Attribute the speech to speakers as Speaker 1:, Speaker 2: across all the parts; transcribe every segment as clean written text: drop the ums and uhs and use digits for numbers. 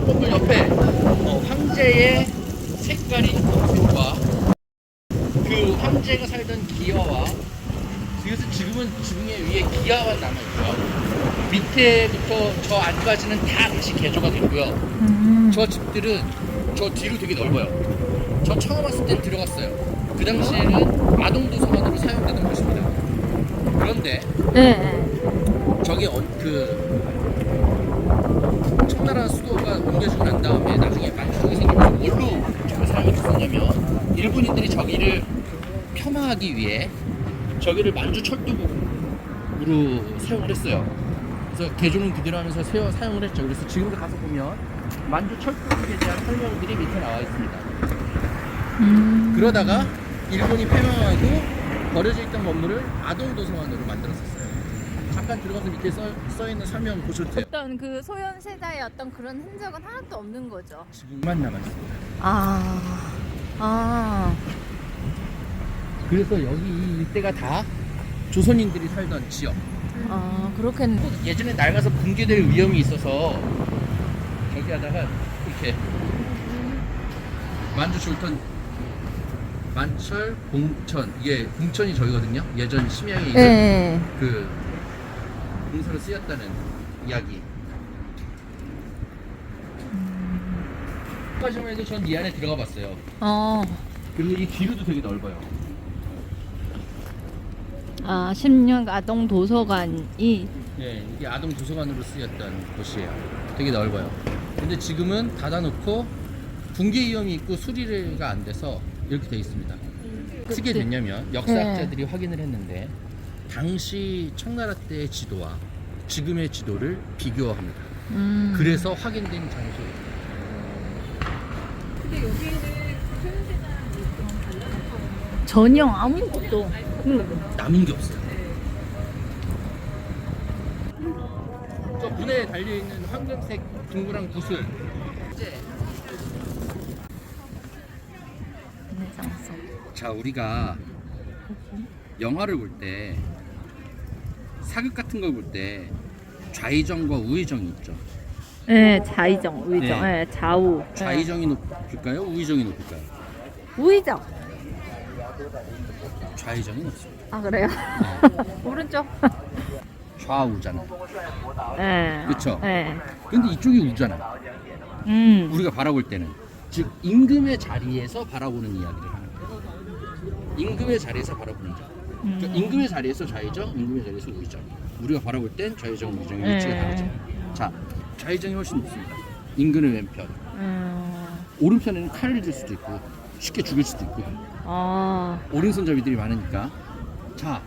Speaker 1: 건물 옆에 황제의 색깔이 있과 그 황제가 살던 기와와 그래서 지금은 지붕에 위에 기와만 남아있고요. 밑에부터 저 안까지는 다 다시 개조가 됐고요. 저 집들은 저 뒤로 되게 넓어요. 저 처음 왔을 땐 들어갔어요. 그 당시에는 아동도서관으로 사용되던 곳입니다. 그런데 저기 청나라 수도가 옮겨지고 난 다음에 나중에 만주족이 생기면서 뭘로 저걸 사용이 됐었냐면 일본인들이 저기를 폄하하기 위해 저기를 만주 철도국으로 사용을 했어요. 그래서 개조는 그대로 하면서 사용을 했죠. 그래서 지금도 가서 보면 만주 철도국에 대한 설명들이 밑에 나와 있습니다. 그러다가 일본이 패망하고 버려져 있던 건물을 아동도서관으로 만들었었어요. 잠깐 들어가서 밑에 써 있는 설명 보셔도 돼요.
Speaker 2: 어떤 그 소현세자의 어떤 그런 흔적은 하나도 없는 거죠.
Speaker 1: 지금만 남아있습니다. 그래서 여기 이 일대가 다 조선인들이 살던 지역.
Speaker 2: 그렇겠네.
Speaker 1: 예전에 낡아서 붕괴될 위험이 있어서 저기 하다가 이렇게 만주 줄턴 만철 봉천, 이게 봉천이 저기거든요. 예전 심양에 있는 그 공사로 쓰였다는 이야기. 까지만 해도 전 이 안에 들어가 봤어요. 그리고 이 뒤로도 되게 넓어요.
Speaker 2: 10년 아동 도서관이.
Speaker 1: 네, 이게 아동 도서관으로 쓰였던 곳이에요. 되게 넓어요. 근데 지금은 닫아놓고 붕괴 위험이 있고 수리가 안 돼서 이렇게 돼 있습니다. 어떻게 됐냐면 역사학자들이 확인을 했는데 당시 청나라 때의 지도와 지금의 지도를 비교합니다. 그래서 확인된 장소예요.
Speaker 2: 근데 여기는 소현세자랑 그런 달라붙어 전혀 아무것도
Speaker 1: 남은 게 없어요. 저 문에 달려있는 황금색 둥그란 구슬 자, 우리가 영화를 볼 때 사극 같은 걸 볼 때 좌의정과 우의정이 있죠.
Speaker 2: 네, 좌의정, 우의정,
Speaker 1: 네.
Speaker 2: 좌우.
Speaker 1: 좌의정이 높을까요? 우의정이 높을까요?
Speaker 2: 우의정.
Speaker 1: 좌의정이 높습니다.
Speaker 2: 그래요? 오른쪽.
Speaker 1: 좌우잖아.
Speaker 2: 네.
Speaker 1: 그쵸?
Speaker 2: 네.
Speaker 1: 근데 이쪽이 우잖아. 우리가 바라볼 때는. 즉, 임금의 자리에서 바라보는 이야기를 하는 거예요. 임금의 자리에서 바라보는 자. 그러니까 임금의 자리에서 좌의정, 임금의 자리에서 우의정. 우리가 바라볼 땐 좌의정, 우의정의 위치가 다르죠. 자, 좌의정이 훨씬 높습니다. 임금의 왼편. 오른편에는 칼을 들 수도 있고 쉽게 죽일 수도 있고 오른손잡이들이 많으니까. 자,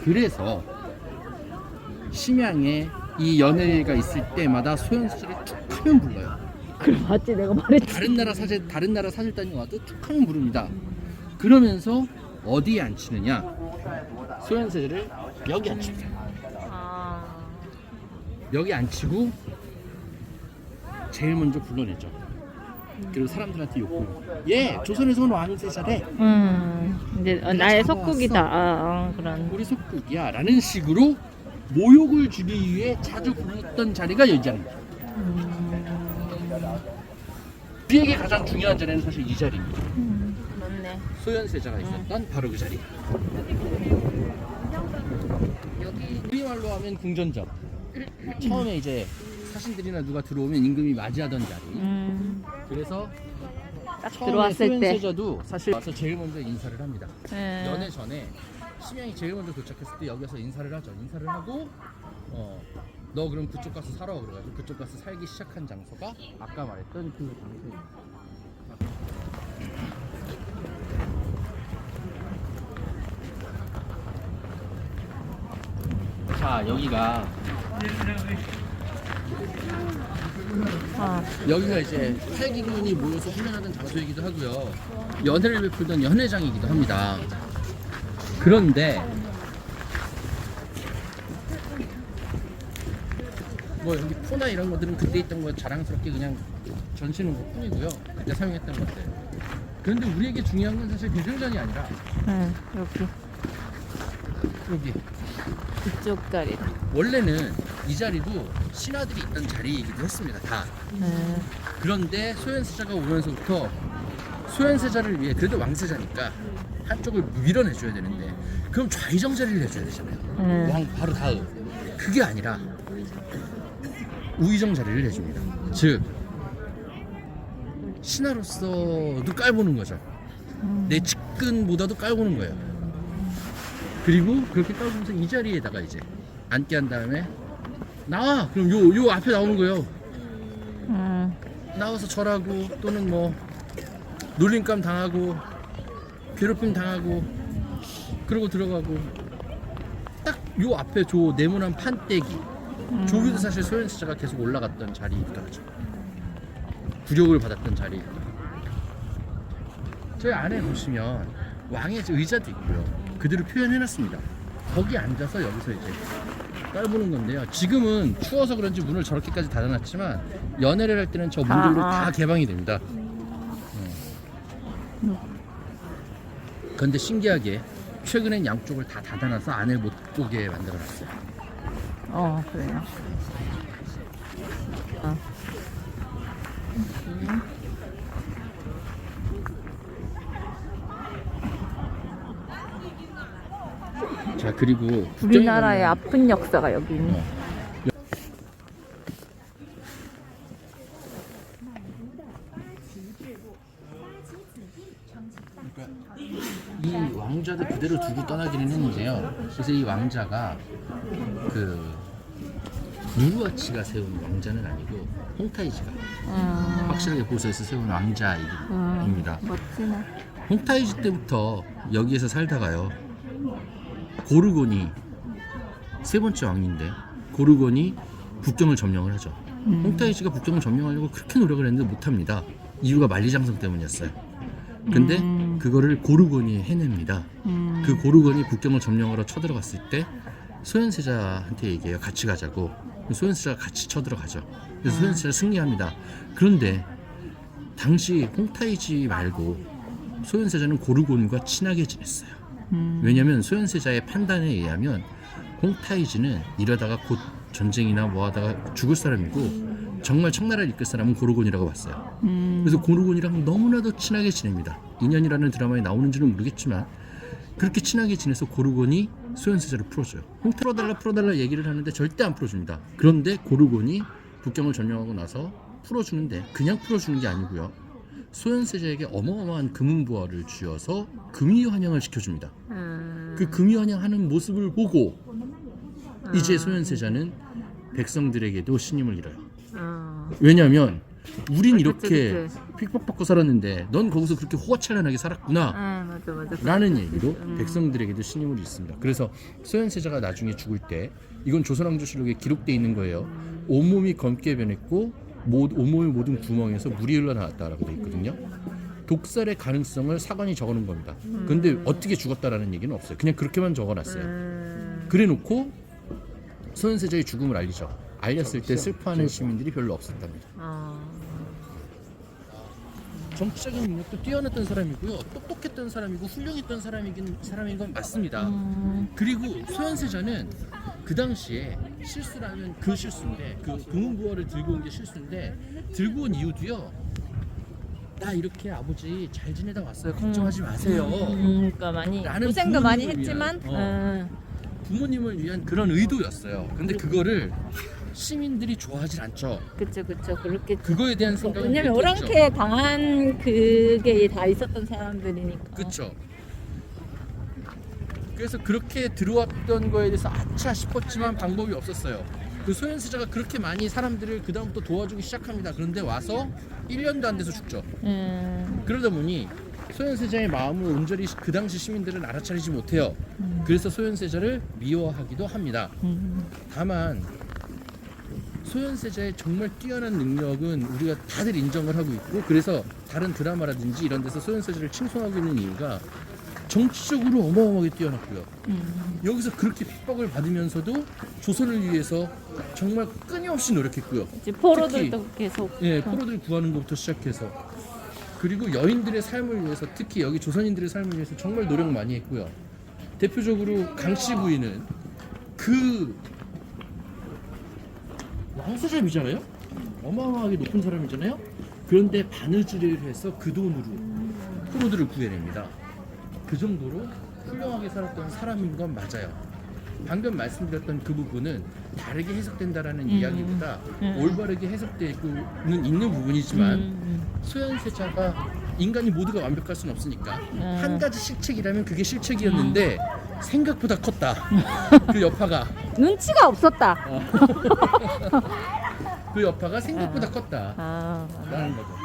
Speaker 1: 그래서 심양에 이 연회가 있을 때마다 소현세자를 툭 하면 불러요.
Speaker 2: 그래, 맞지, 내가 말했지.
Speaker 1: 다른 나라 사절단이 와도 툭 하면 부릅니다. 그러면서 어디에 앉히느냐? 소현세자를 여기 앉힙니다. 여기 앉히고 제일 먼저 불러내죠. 그리고 사람들한테 욕을. 조선에서 온 왕세자래.
Speaker 2: 이제 나의 속국이다. 그런.
Speaker 1: 우리 속국이야 라는 식으로 모욕을 주기 위해 자주 불렀던 자리가 여기 자리입니다. 우리에게 가장 중요한 자리는 사실 이 자리입니다.
Speaker 2: 그렇네.
Speaker 1: 소현세자가 있었던 바로 그 자리. 여기 우리말로 하면 궁전정. 처음에 이제 사신들이나 누가 들어오면 임금이 맞이하던 자리. 그래서
Speaker 2: 딱
Speaker 1: 처음에
Speaker 2: 들어왔을 때.
Speaker 1: 소현세자도 사실 와서 제일 먼저 인사를 합니다. 연애 전에 심양이 제일 먼저 도착했을 때 여기서 인사를 하죠. 인사를 하고 너 그럼 그쪽 가서 살아 그래가지고 그쪽 가서 살기 시작한 장소가 아까 말했던 그 장소입니다. 자, 여기가 여기가 이제 팔기군이 모여서 훈련하던 장소이기도 하고요. 연회를 베풀던 연회장이기도 합니다. 그런데 뭐 여기 포나 이런 것들은 그때 있던 거 자랑스럽게 그냥 전시는 것 뿐이고요. 그때 사용했던 것들. 그런데 우리에게 중요한 건 사실 대전전이 아니라
Speaker 2: 여기
Speaker 1: 여기
Speaker 2: 이쪽 다리다.
Speaker 1: 원래는 이 자리도 신하들이 있던 자리이기도 했습니다. 다.
Speaker 2: 네.
Speaker 1: 그런데 소현세자가 오면서부터 소현세자를 위해 그래도 왕세자니까 한쪽을 밀어내줘야 되는데 그럼 좌의정 자리를 해줘야 되잖아요. 왕 바로 다음. 그게 아니라 우의정 자리를 해줍니다. 즉 신하로서도 깔보는 거죠. 내 측근보다도 깔보는 거예요. 그리고 그렇게 깔보면서 이 자리에다가 이제 앉게 한 다음에 나와! 그럼 요 앞에 나오는 거예요. 나와서 절하고 또는 뭐 놀림감 당하고 괴롭힘 당하고 그러고 들어가고 딱 요 앞에 저 네모난 판때기 저기도 사실 소현세자가 계속 올라갔던 자리이기도 하죠. 굴욕을 받았던 자리. 저희 안에 보시면 왕의 의자도 있고요. 그대로 표현해놨습니다. 거기 앉아서 여기서 이제 깔보는 건데요. 지금은 추워서 그런지 문을 저렇게까지 닫아놨지만 연애를 할 때는 저 문들로 다 개방이 됩니다. 그런데 신기하게 최근엔 양쪽을 다 닫아놔서 안을 못 보게 만들어놨어요.
Speaker 2: 그래요.
Speaker 1: 자, 그리고
Speaker 2: 우리나라의 아픈 역사가 여기 있네.
Speaker 1: 이 왕자도 그대로 두고 떠나기는 했는데요. 그래서 이 왕자가 그 누르하치가 세운 왕자는 아니고 홍타이지가 확실하게 보수해서 세운 왕자입니다.
Speaker 2: 멋지네.
Speaker 1: 홍타이지 때부터 여기에서 살다가요. 고르곤이 세 번째 왕인데 고르곤이 북경을 점령을 하죠. 홍타이지가 북경을 점령하려고 그렇게 노력을 했는데 못합니다. 이유가 만리장성 때문이었어요. 근데 그거를 고르곤이 해냅니다. 그 고르곤이 북경을 점령하러 쳐들어갔을 때 소현세자한테 얘기해요. 같이 가자고. 소현세자가 같이 쳐들어가죠. 그래서 소현세자가 승리합니다. 그런데 당시 홍타이지 말고 소현세자는 고르곤과 친하게 지냈어요. 왜냐면 소현세자의 판단에 의하면 홍타이지는 이러다가 곧 전쟁이나 뭐 하다가 죽을 사람이고 정말 청나라를 이끌 사람은 고르곤이라고 봤어요. 그래서 고르곤이랑 너무나도 친하게 지냅니다. 인연이라는 드라마에 나오는지는 모르겠지만 그렇게 친하게 지내서 고르곤이 소현세자를 풀어줘요. 풀어달라 얘기를 하는데 절대 안 풀어줍니다. 그런데 고르곤이 북경을 점령하고 나서 풀어주는데 그냥 풀어주는 게 아니고요. 소현세자에게 어마어마한 금은부화를 쥐어서 금위환영을 시켜줍니다. 그 금위환영하는 모습을 보고 이제 소현세자는 백성들에게도 신임을 잃어요. 왜냐하면 우린 이렇게 픽박받고 살았는데 넌 거기서 그렇게 호화찬란하게 살았구나
Speaker 2: 맞아.
Speaker 1: 라는 얘기로 백성들에게도 신임을 잃습니다. 그래서 소현세자가 나중에 죽을 때 이건 조선왕조실록에 기록되어 있는 거예요. 온몸이 검게 변했고 온몸의 모든 구멍에서 물이 흘러나왔다라고 되어 있거든요. 독살의 가능성을 사관이 적어놓은 겁니다. 근데 어떻게 죽었다라는 얘기는 없어요. 그냥 그렇게만 적어놨어요. 그래놓고 소현세자의 죽음을 알리죠. 알렸을 때 슬퍼하는 시민들이 별로 없었답니다. 정치적인 능력도 뛰어났던 사람이고요. 똑똑했던 사람이고 훌륭했던 사람인 건 맞습니다. 그리고 소현세자는 그 당시에 실수라면 그 실수인데 그 금은부화를 들고 온 게 실수인데 들고 온 이유도요. 나 이렇게 아버지 잘 지내다 왔어요. 걱정하지 마세요.
Speaker 2: 그러니까 많이 고생도 많이 했지만
Speaker 1: 부모님을 위한 그런 의도였어요. 근데 그거를 시민들이 좋아하진 않죠.
Speaker 2: 그쵸 그렇게
Speaker 1: 그거에 대한 생각은
Speaker 2: 왜냐면
Speaker 1: 못했죠.
Speaker 2: 오랑캐 당한 그게 다 있었던 사람들이니까.
Speaker 1: 그쵸. 그래서 그렇게 들어왔던 거에 대해서 아차 싶었지만 방법이 없었어요. 그 소현세자가 그렇게 많이 사람들을 그 다음부터 도와주기 시작합니다. 그런데 와서 1년도 안 돼서 죽죠. 그러다 보니 소현세자의 마음을 온전히 그 당시 시민들은 알아차리지 못해요. 그래서 소현세자를 미워하기도 합니다. 다만 소현세자의 정말 뛰어난 능력은 우리가 다들 인정을 하고 있고 그래서 다른 드라마라든지 이런 데서 소현세자를 칭송하고 있는 이유가 정치적으로 어마어마하게 뛰어났고요. 여기서 그렇게 핍박을 받으면서도 조선을 위해서 정말 끊임없이 노력했고요.
Speaker 2: 포로들도 계속
Speaker 1: 포로들 구하는 것부터 시작해서 그리고 여인들의 삶을 위해서 특히 여기 조선인들의 삶을 위해서 정말 노력 많이 했고요. 대표적으로 강씨 부인은 그 왕세자이잖아요. 어마어마하게 높은 사람이잖아요. 그런데 바느질을 해서 그 돈으로 프로들을 구해냅니다. 그 정도로 훌륭하게 살았던 사람인 건 맞아요. 방금 말씀드렸던 그 부분은 다르게 해석된다라는 이야기보다 올바르게 해석되고는 있는 부분이지만 소현세자가 인간이 모두가 완벽할 수는 없으니까 한 가지 실책이라면 그게 실책이었는데 생각보다 컸다. 그 여파가
Speaker 2: 눈치가 없었다.
Speaker 1: 그 여파가 생각보다 컸다.
Speaker 2: 아.
Speaker 1: 라는 거죠.